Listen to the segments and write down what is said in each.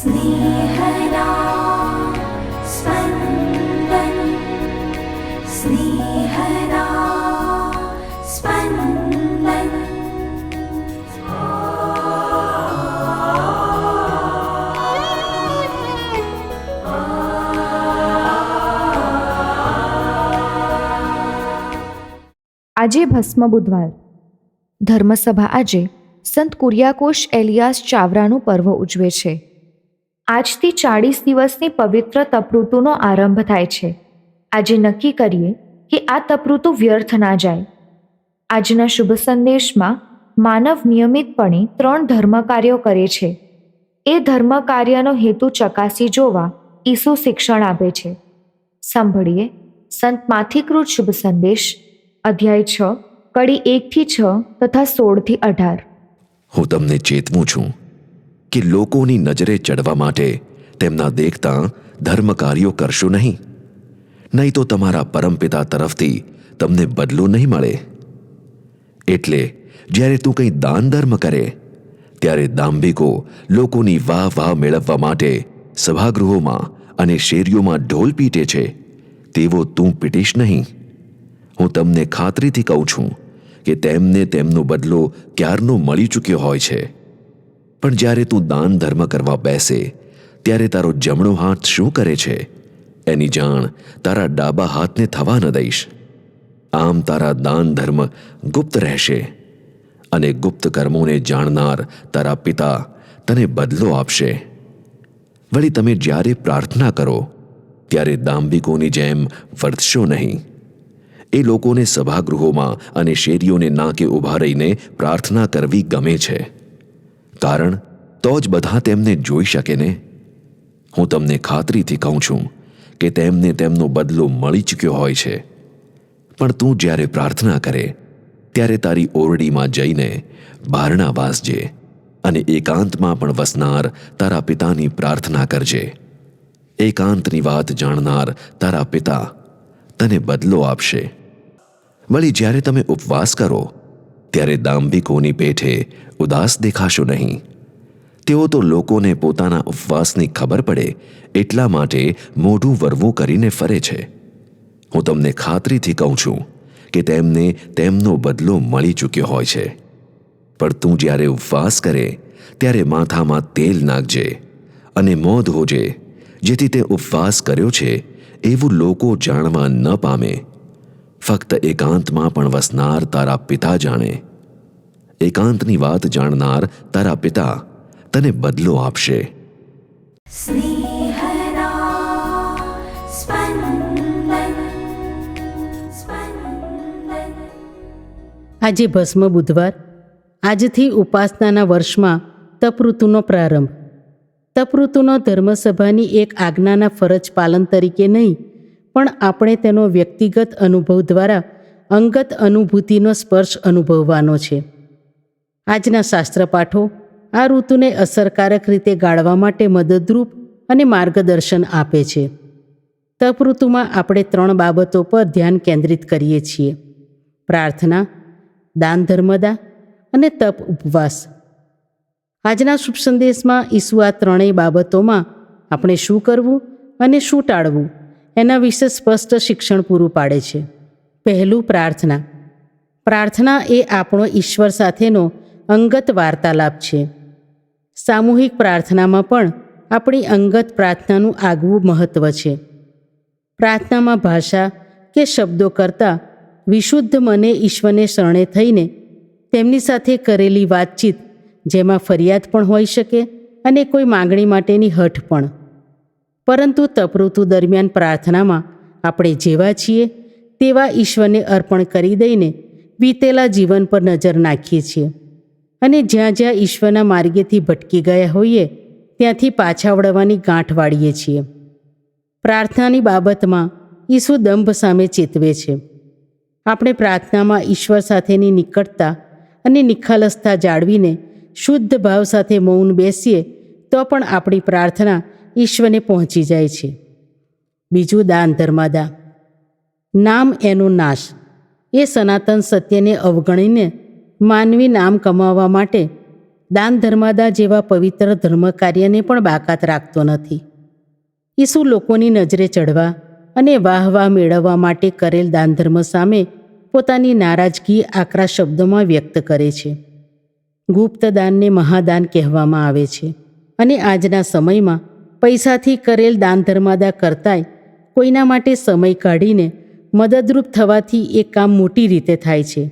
स्नेहदा स्पन्दन स्नेहदा स्पन्दन। આજે ભસ્મ બુધવાર. ધર્મસભા આજે સંત કુરિયાકોસ એલિયાસ ચાવરાનું પર્વ ઉજવે છે. આજથી 40 દિવસની પવિત્ર તપઋતુનો આરંભ થાય છે. આજે નક્કી કરીએ કે આ તપઋતુ વ્યર્થ ના જાય. આજના શુભ સંદેશમાં માનવ નિયમિતપણે 3 ધર્મ કાર્યો કરે છે. એ ધર્મ કાર્યનો હેતુ ચકાસી જોવા ઈસુ શિક્ષણ આપે છે. સાંભળીએ સંત માથીકૃત શુભ સંદેશ, અધ્યાય 6, કડી 1-6 તથા 16-18. હું તમને ચેતવું છું કે લોકોની નજરે ચડવા માટે તેમના દેખતા ધર્મ કાર્યો કરશો નહીં તો તમારા પરમપિતા તરફથી તમને બદલો નહીં મળે. એટલે જ્યારે તું કંઈ દાન ધર્મ કરે ત્યારે દાંભિકો લોકોની વાહ વાહ મેળવવા માટે સભાગૃહોમાં અને શેરીઓમાં ઢોલ પીટે છે તેવો તું પીટીશ નહીં. હું તમને ખાતરીથી કહું છું કે તેમને તેમનો બદલો ક્યારનો મળી ચૂક્યો હોય છે. પણ જ્યારે તું દાન ધર્મ કરવા બેસે ત્યારે તારો જમણો હાથ શું કરે છે એની જાણ તારા ડાબા હાથને થવા ન દઈશ. આમ તારા દાન ધર્મ ગુપ્ત રહેશે અને ગુપ્ત કર્મોને જાણનાર તારા પિતા તને બદલો આપશે. વળી તમે જ્યારે પ્રાર્થના કરો ત્યારે દાંભિકોની જેમ વર્તશો નહીં. એ લોકોને સભાગૃહોમાં અને શેરીઓને નાકે ઊભા રહીને પ્રાર્થના કરવી ગમે છે, કારણ તો જ બધા તેમને જોઈ શકે ને. હું તમને ખાતરીથી કહું છું કે તેમને તેમનો બદલો મળી ચૂક્યો હોય છે. પણ તું જ્યારે પ્રાર્થના કરે ત્યારે તારી ઓરડીમાં જઈને બારણા વાસજે અને એકાંતમાં પણ વસનાર તારા પિતાની પ્રાર્થના કરજે. એકાંતની વાત જાણનાર તારા પિતા તને બદલો આપશે. વળી જ્યારે તમે ઉપવાસ કરો ત્યારે દાંભિકોની પેઠે ઉદાસ દેખાશો નહીં. તેઓ તો લોકોને પોતાના ઉપવાસની ખબર પડે એટલા માટે મોઢું વરવું કરીને ફરે છે. હું તમને ખાતરીથી કહું છું કે તેમને તેમનો બદલો મળી ચૂક્યો હોય છે. પણ તું જ્યારે ઉપવાસ કરે ત્યારે માથામાં તેલ નાખજે અને મોં ધોજે, જેથી તે ઉપવાસ કર્યો છે એવું લોકો જાણવા ન પામે. ફક્ત એકાંતમાં પણ વસનાર તારા પિતા જાણે. એકાંતની વાત જાણનાર તારા પિતા તને બદલો આપશે. स्नेहदा स्पन्दन स्पन्दन। આજે ભસ્મ બુધવાર. આજથી ઉપાસનાના વર્ષમાં તપઋતુનો પ્રારંભ. તપઋતુનો ધર્મસભાની એક આજ્ઞાના ફરજ પાલન તરીકે નહીં, પણ આપણે તેનો વ્યક્તિગત અનુભવ દ્વારા અંગત અનુભૂતિનો સ્પર્શ અનુભવવાનો છે. આજના શાસ્ત્રપાઠો આ ઋતુને અસરકારક રીતે ગાળવા માટે મદદરૂપ અને માર્ગદર્શન આપે છે. તપઋતુમાં આપણે 3 બાબતો પર ધ્યાન કેન્દ્રિત કરીએ છીએ: પ્રાર્થના, દાન ધર્મદા અને તપ ઉપવાસ. આજના શુભ સંદેશમાં ઈસુ આ 3 બાબતોમાં આપણે શું કરવું અને શું ટાળવું એના વિશે સ્પષ્ટ શિક્ષણ પૂરું પાડે છે. પહેલું, પ્રાર્થના. પ્રાર્થના એ આપણો ઈશ્વર સાથેનો અંગત વાર્તાલાપ છે. સામૂહિક પ્રાર્થનામાં પણ આપણી અંગત પ્રાર્થનાનું આગવું મહત્ત્વ છે. પ્રાર્થનામાં ભાષા કે શબ્દો કરતાં વિશુદ્ધ મને ઈશ્વરને શરણે થઈને તેમની સાથે કરેલી વાતચીત, જેમાં ફરિયાદ પણ હોઈ શકે અને કોઈ માગણી માટેની હઠ પણ. પરંતુ તપઋતુ દરમિયાન પ્રાર્થનામાં આપણે જેવા છીએ તેવા ઈશ્વરને અર્પણ કરી દઈને વીતેલા જીવન પર નજર નાખીએ છીએ અને જ્યાં જ્યાં ઈશ્વરના માર્ગેથી ભટકી ગયા હોઈએ ત્યાંથી પાછા વળવાની ગાંઠ વાળીએ છીએ. પ્રાર્થનાની બાબતમાં ઈસુ દંભ સામે ચેતવે છે. આપણે પ્રાર્થનામાં ઈશ્વર સાથેની નિકટતા અને નિખાલસતા જાળવીને શુદ્ધ ભાવ સાથે મૌન બેસીએ તો પણ આપણી પ્રાર્થના ઈશ્વરને પહોંચી જાય છે. બીજું, દાન ધર્માદા. નામ એનો નાશ એ સનાતન સત્યને અવગણીને માનવી નામ કમાવવા માટે દાન ધર્માદા જેવા પવિત્ર ધર્મ કાર્યને પણ બાકાત રાખતો નથી. ઈસુ લોકોની નજરે ચડવા અને વાહ મેળવવા માટે કરેલ દાન ધર્મ સામે પોતાની નારાજગી આકરા શબ્દોમાં વ્યક્ત કરે છે. ગુપ્ત દાનને મહાદાન કહેવામાં આવે છે અને આજના સમયમાં પૈસાથી કરેલ દાન ધર્માદા કરતાંય કોઈના માટે સમય કાઢીને મદદરૂપ થવાથી એ કામ મોટી રીતે થાય છે.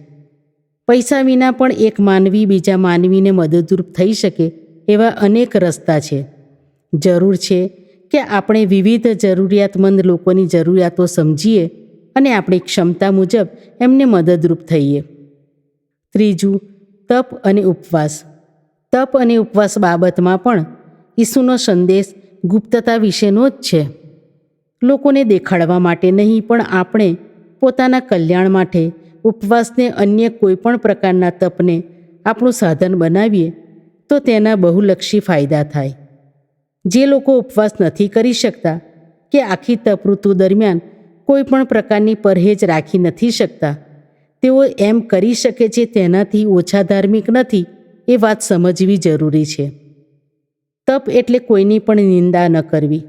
પૈસા વિના પણ એક માનવી બીજા માનવીને મદદરૂપ થઈ શકે એવા અનેક રસ્તા છે. જરૂર છે કે આપણે વિવિધ જરૂરિયાતમંદ લોકોની જરૂરિયાતો સમજીએ અને આપણી ક્ષમતા મુજબ એમને મદદરૂપ થઈએ. ત્રીજું, તપ અને ઉપવાસ. તપ અને ઉપવાસ બાબતમાં પણ ઈસુનો સંદેશ ગુપ્તતા વિશેનો જ છે. લોકોને દેખાડવા માટે નહીં, પણ આપણે પોતાના કલ્યાણ માટે ઉપવાસને અન્ય કોઈ પણ પ્રકારના તપને આપણું સાધન બનાવીએ તો તેના બહુલક્ષી ફાયદા થાય. જે લોકો ઉપવાસ નથી કરી શકતા કે આખી તપઋતુ દરમિયાન કોઈ પણ પ્રકારની પરહેજ રાખી નથી શકતા, તેઓ એમ કરી શકે છે તેનાથી ઓછા ધાર્મિક નથી એ વાત સમજવી જરૂરી છે. તપ એટલે કોઈની પણ નિંદા ન કરવી,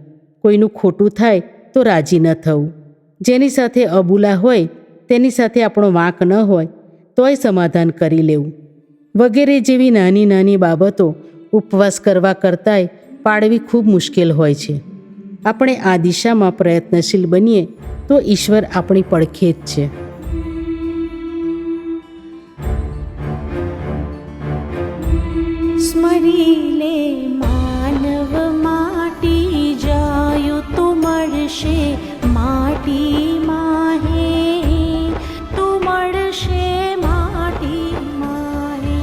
કોઈનું ખોટું થાય તો રાજી ન થવું, જેની સાથે અબુલા હોય તેની સાથે આપણો વાંક ન હોય તોય સમાધાન કરી લેવું વગેરે જેવી નાની નાની બાબતો ઉપવાસ કરવા કરતાંય પાળવી ખૂબ મુશ્કેલ હોય છે. આપણે આ દિશામાં પ્રયત્નશીલ બનીએ તો ઈશ્વર આપણી પડખે જ છે. સ્મરી લે માનવ માટી જાયું તું મળશે માટીમાં હે, તું મળશે માટીમાં હે.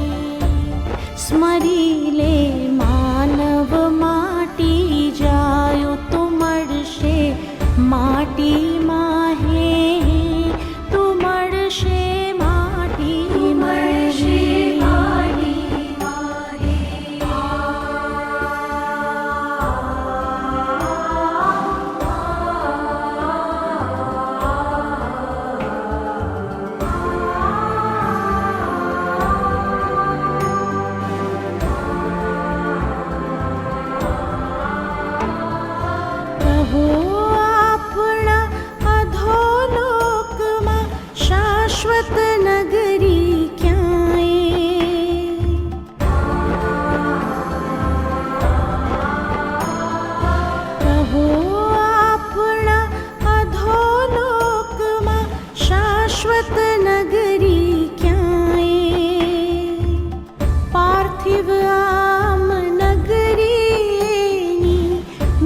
સ્મરી લે માનવ માટી જાયું તું મળશે માટીમાં હે, તું મળશે માટીમાં હે. પ્રભુ આપણા અધોલોકમાં શાશ્વત નગરી ક્યાંય. પ્રભુ આપણા અધોલોકમાં શાશ્વત નગરી ક્યાંય. પાર્થિવ આમ નગરીની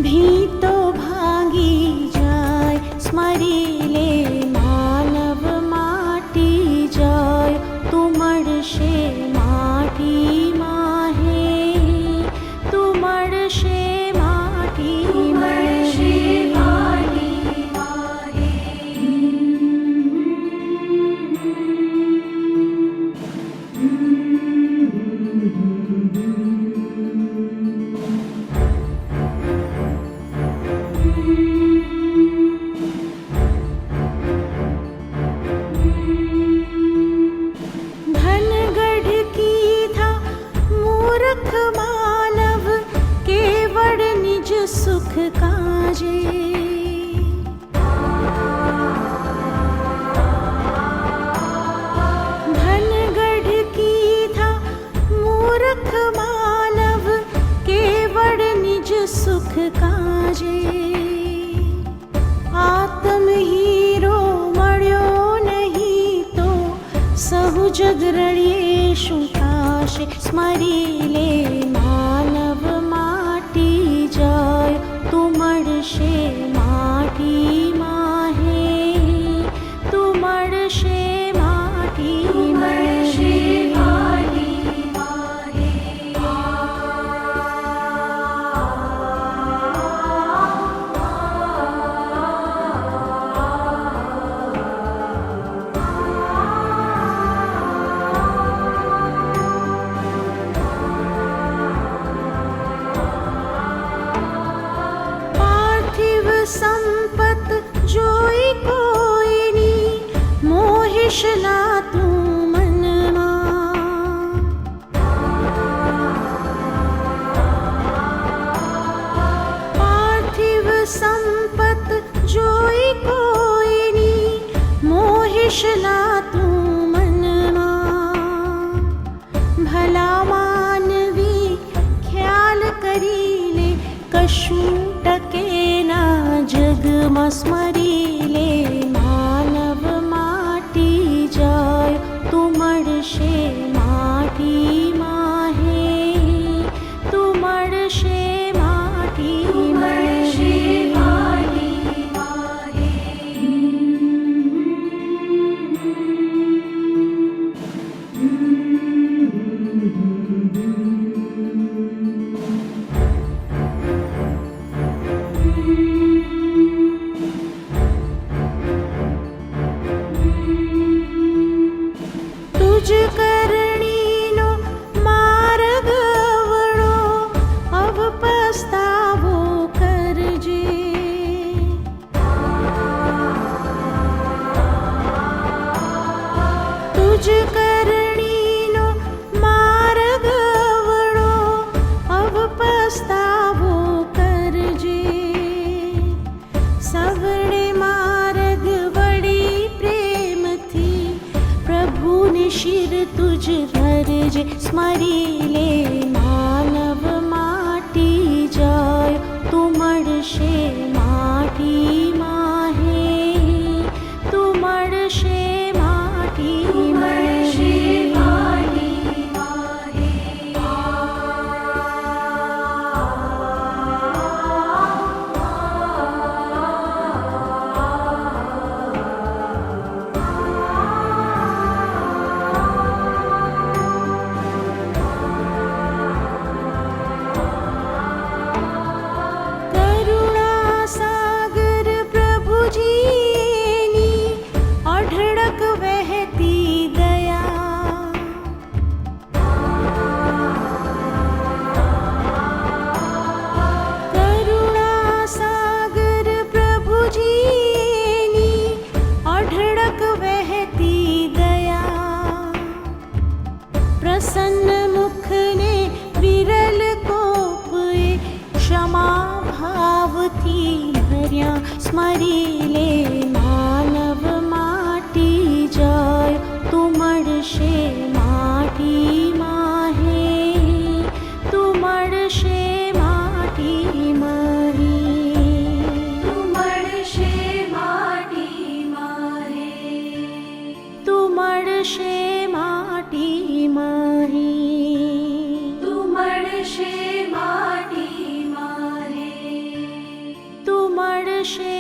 ભીતો ભાંગી જાય. સ્મરી લે માનવ માટી જાય તું મળશે માટીમાં હે, તું મળશે માટીમાં હે. धनगढ़ की था मूर्ख मानव केवड़ निज सुख काजे. धनगढ़ की था मूर्ख मानव केवड़ निज सुख काजे. आत्म हीरो મળ્યો નહીં તો સહુ જગ રળીએ શું થાશે. સ્મરી લે માનવ માટી જાય તું મળશે માટીમાં હે, તું મળશે માટીમાં હે. પાર્થિવ સંપત જોઈ કોઈની મોહિશ ના તું મનમાં. પ્રશ્ના તું મનમાં ભલા માનવી ખ્યાલ કરી લે, કશું ટકે ના જગમાં સ્મરી લે. માનવ માટી જાય તું મળશે માટીમાં, હે તું મળશે માટીમાં. તુજ કરણીનો માર્ગ વળો, અવ પસ્તાવો કરજે. તુજ કરણીનો માર્ગ વળો, અવ પસ્તાવો કરજે. સવડે માર્ગ વળી પ્રેમથી પ્રભુને શિર તુજ ધરજે. સ્મરી લે માનવ માટી જાય તું મળશે માટીમાં, હે તું મળશે કરુણા સાગર પ્રભુજીની અઢળક વહેતી દયા. કરુણા સાગર પ્રભુજીની અઢળક વહેતી દયા. પ્રસન્ન મુખને વિરલ કોપે ક્ષમા ભાવથી ભર્યા. સ્મરી લે માનવ માટી જાય તું મળશે માટીમાં, હે તું મળશે માટીમાં, હે તું મળશે માટીમાં, હે તું મળશે માટીમાં, હે તું મળશે માટીમાં, હે તું મળશે